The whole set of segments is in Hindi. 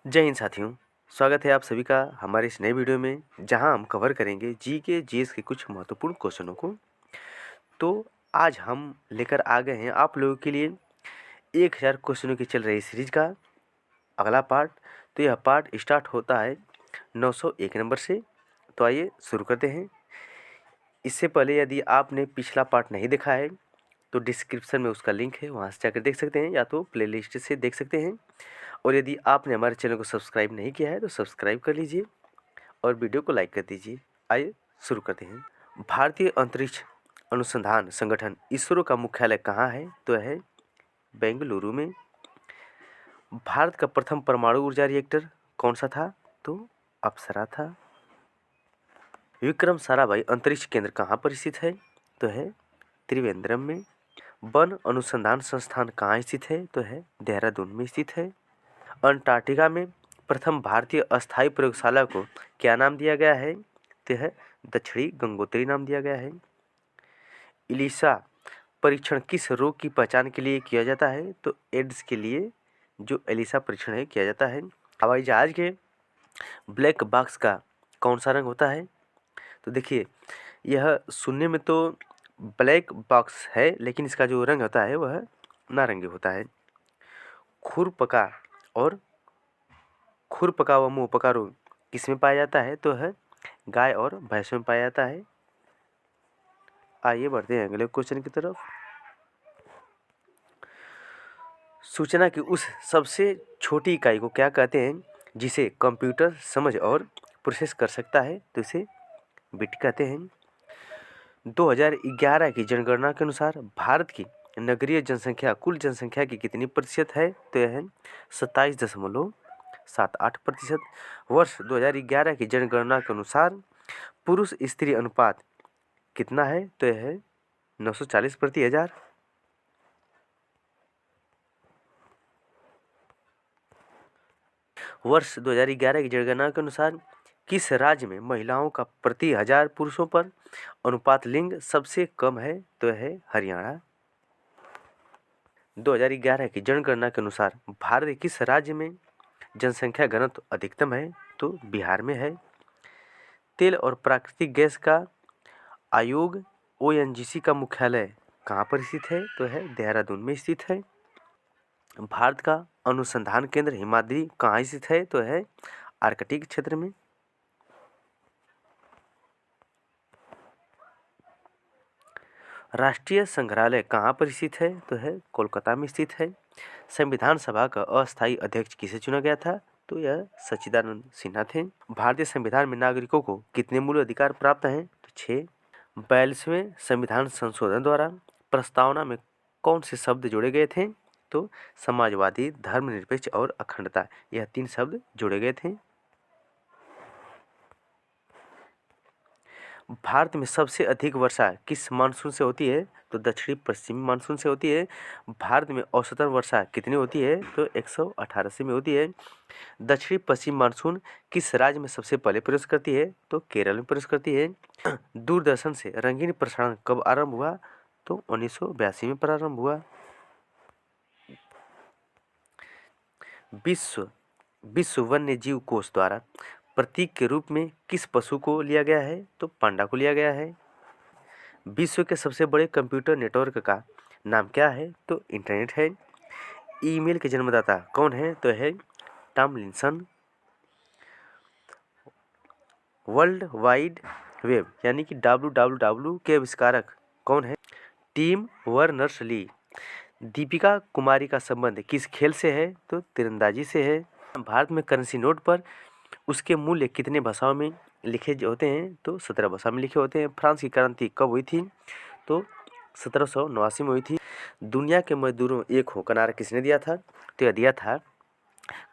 जय हिंद साथियों। स्वागत है आप सभी का हमारे इस नए वीडियो में, जहां हम कवर करेंगे जीके जीएस के कुछ महत्वपूर्ण क्वेश्चनों को। तो आज हम लेकर आ गए हैं आप लोगों के लिए 1000 क्वेश्चनों की चल रही सीरीज का अगला पार्ट। तो यह पार्ट स्टार्ट होता है 901 नंबर से। तो आइए शुरू करते हैं। इससे पहले यदि आपने पिछला पार्ट नहीं देखा है तो डिस्क्रिप्शन में उसका लिंक है, वहाँ से जाकर देख सकते हैं, या तो प्लेलिस्ट से देख सकते हैं। और यदि आपने हमारे चैनल को सब्सक्राइब नहीं किया है तो सब्सक्राइब कर लीजिए और वीडियो को लाइक कर दीजिए। आइए शुरू करते हैं। भारतीय अंतरिक्ष अनुसंधान संगठन इसरो का मुख्यालय कहाँ है? तो है बेंगलुरु में। भारत का प्रथम परमाणु ऊर्जा रिएक्टर कौन सा था? तो अप्सरा था। विक्रम साराभाई अंतरिक्ष केंद्र कहाँ पर स्थित है? तो है त्रिवेंद्रम में। वन अनुसंधान संस्थान कहाँ स्थित है? तो है देहरादून में स्थित है। अंटार्कटिका में प्रथम भारतीय अस्थायी प्रयोगशाला को क्या नाम दिया गया है? तो है दक्षिणी गंगोत्री नाम दिया गया है। इलिसा परीक्षण किस रोग की पहचान के लिए किया जाता है? तो एड्स के लिए जो एलिसा परीक्षण है किया जाता है। हवाई जहाज के ब्लैक बॉक्स का कौन सा रंग होता है? तो देखिए, यह सुनने में तो ब्लैक बॉक्स है, लेकिन इसका जो रंग होता है वह नारंगी होता है। खुरपका और खुरपका व मुंहपका रोग किस में पाया जाता है? तो है गाय और भैंस में पाया जाता है। आइए बढ़ते हैं अगले क्वेश्चन की तरफ। सूचना की उस सबसे छोटी इकाई को क्या कहते हैं जिसे कंप्यूटर समझ और प्रोसेस कर सकता है? तो इसे बिट कहते हैं। 2011 की जनगणना के अनुसार भारत की नगरीय जनसंख्या कुल जनसंख्या की कितनी प्रतिशत है? तो यह है 27.78%। वर्ष 2011 की जनगणना के अनुसार पुरुष स्त्री अनुपात कितना है? तो यह है 940 प्रति 1000। वर्ष 2011 की जनगणना के अनुसार किस राज्य में महिलाओं का प्रति 1000 पुरुषों पर अनुपात लिंग सबसे कम है? तो यह है हरियाणा। 2011 की जनगणना के अनुसार भारत के किस राज्य में जनसंख्या घनत्व अधिकतम है? तो बिहार में है। तेल और प्राकृतिक गैस का आयोग ओएनजीसी का मुख्यालय कहाँ पर स्थित है? तो है देहरादून में स्थित है। भारत का अनुसंधान केंद्र हिमाद्री कहाँ स्थित है? तो है आर्कटिक क्षेत्र में। राष्ट्रीय संग्रहालय कहाँ पर स्थित है? तो है कोलकाता में स्थित है। संविधान सभा का अस्थायी अध्यक्ष किसे चुना गया था? तो यह सच्चिदानंद सिन्हा थे। भारतीय संविधान में नागरिकों को कितने मूल अधिकार प्राप्त हैं? तो 6। 42वें संविधान संशोधन द्वारा प्रस्तावना में कौन से शब्द जोड़े गए थे? तो समाजवादी, धर्मनिरपेक्ष और अखंडता, यह 3 शब्द जोड़े गए थे। भारत में सबसे अधिक वर्षा किस मानसून से होती है? तो दक्षिणी पश्चिमी मानसून से होती है। भारत में औसतन वर्षा कितनी होती है? तो 118 से में होती है। दक्षिणी पश्चिम मानसून किस राज्य में सबसे पहले प्रवेश करती है? तो केरल में प्रवेश करती है। दूरदर्शन से रंगीन प्रसारण कब आरंभ हुआ? तो 1982 में प्रारंभ हुआ। विश्व वन्य जीव कोष द्वारा प्रतीक के रूप में किस पशु को लिया गया है? तो पांडा को लिया गया है। विश्व के सबसे बड़े कंप्यूटर नेटवर्क का नाम क्या है? तो इंटरनेट है। ईमेल के जन्मदाता कौन है? तो है टॉमलिंसन। वर्ल्ड वाइड वेब यानी कि WWW के आविष्कारक कौन है? Tim Berners-Lee. दीपिका कुमारी का संबंध किस खेल से है? तो तीरंदाजी से है। भारत में करेंसी नोट पर उसके मूल्य कितने भाषाओं में लिखे होते हैं? तो 17 भाषा में लिखे होते हैं। फ्रांस की क्रांति कब हुई थी? तो 1789 में हुई थी। दुनिया के मजदूरों एक हो का नारा किसने दिया था? तो यह दिया था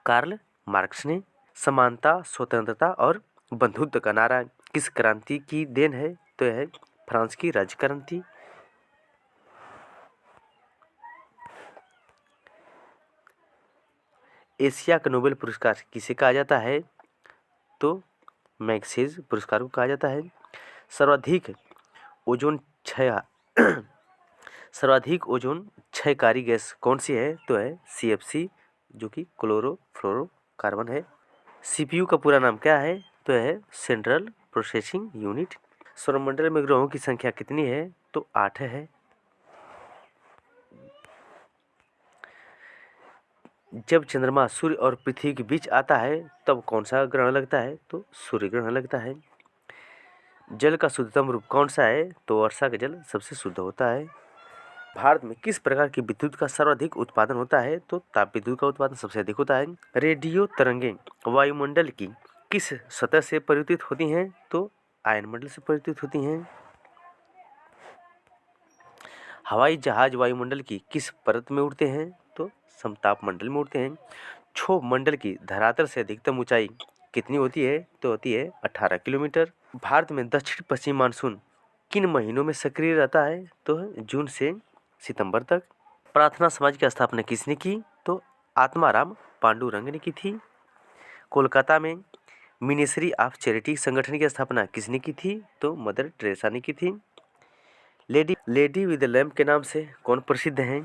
कार्ल मार्क्स ने। समानता, स्वतंत्रता और बंधुत्व का नारा किस क्रांति की देन है? तो यह है फ्रांस की राज्य क्रांति। एशिया का नोबेल पुरस्कार किसे कहा जाता है? तो मैग्सेसे पुरस्कार को कहा जाता है। सर्वाधिक ओजोन क्षय क्षयकारी गैस कौन सी है? तो है CFC, जो कि क्लोरोफ्लोरो कार्बन है। सीपीयू का पूरा नाम क्या है? तो है सेंट्रल प्रोसेसिंग यूनिट। सौरमंडल में ग्रहों की संख्या कितनी है? तो 8 है। जब चंद्रमा सूर्य और पृथ्वी के बीच आता है तब कौन सा ग्रहण लगता है? तो सूर्य ग्रहण लगता है। जल का शुद्धतम रूप कौन सा है? तो वर्षा का जल सबसे शुद्ध होता है। भारत में किस प्रकार की विद्युत का सर्वाधिक उत्पादन होता है? तो ताप विद्युत का उत्पादन सबसे अधिक होता है। रेडियो तरंगें वायुमंडल की किस सतह से परिवर्तित होती हैं? तो आयनमंडल से परिवर्तित होती हैं। हवाई जहाज वायुमंडल की किस परत में उड़ते हैं? तो समताप मंडल में उड़ते हैं। क्षोभ मंडल की धरातल से अधिकतम ऊंचाई कितनी होती है? तो होती है 18 किलोमीटर। भारत में दक्षिण पश्चिम मानसून किन महीनों में सक्रिय रहता है? तो जून से सितंबर तक। प्रार्थना समाज की स्थापना किसने की? तो आत्माराम पांडुरंग ने की थी। कोलकाता में मिनिस्ट्री ऑफ चैरिटी संगठन की स्थापना किसने की थी? तो मदर टेरेसा ने की थी। लेडी विद लैम्प के नाम से कौन प्रसिद्ध हैं?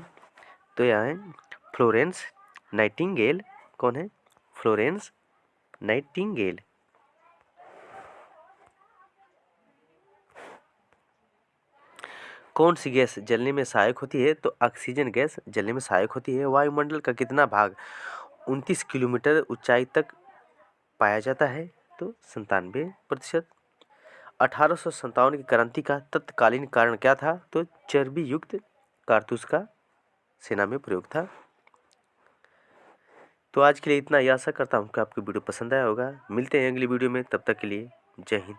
तो यह है फ्लोरेंस नाइटिंगेल। कौन है? Florence Nightingale. कौन सी गैस जलने में सहायक होती है? तो ऑक्सीजन गैस जलने में सहायक होती है। वायुमंडल का कितना भाग 29 किलोमीटर ऊंचाई तक पाया जाता है? तो 97%। 1857 की क्रांति का तत्कालीन कारण क्या था? तो चर्बी युक्त कारतूस का सेना में प्रयोग था। तो आज के लिए इतना ही। आशा करता हूँ कि आपको वीडियो पसंद आया होगा। मिलते हैं अगली वीडियो में, तब तक के लिए जय हिंद।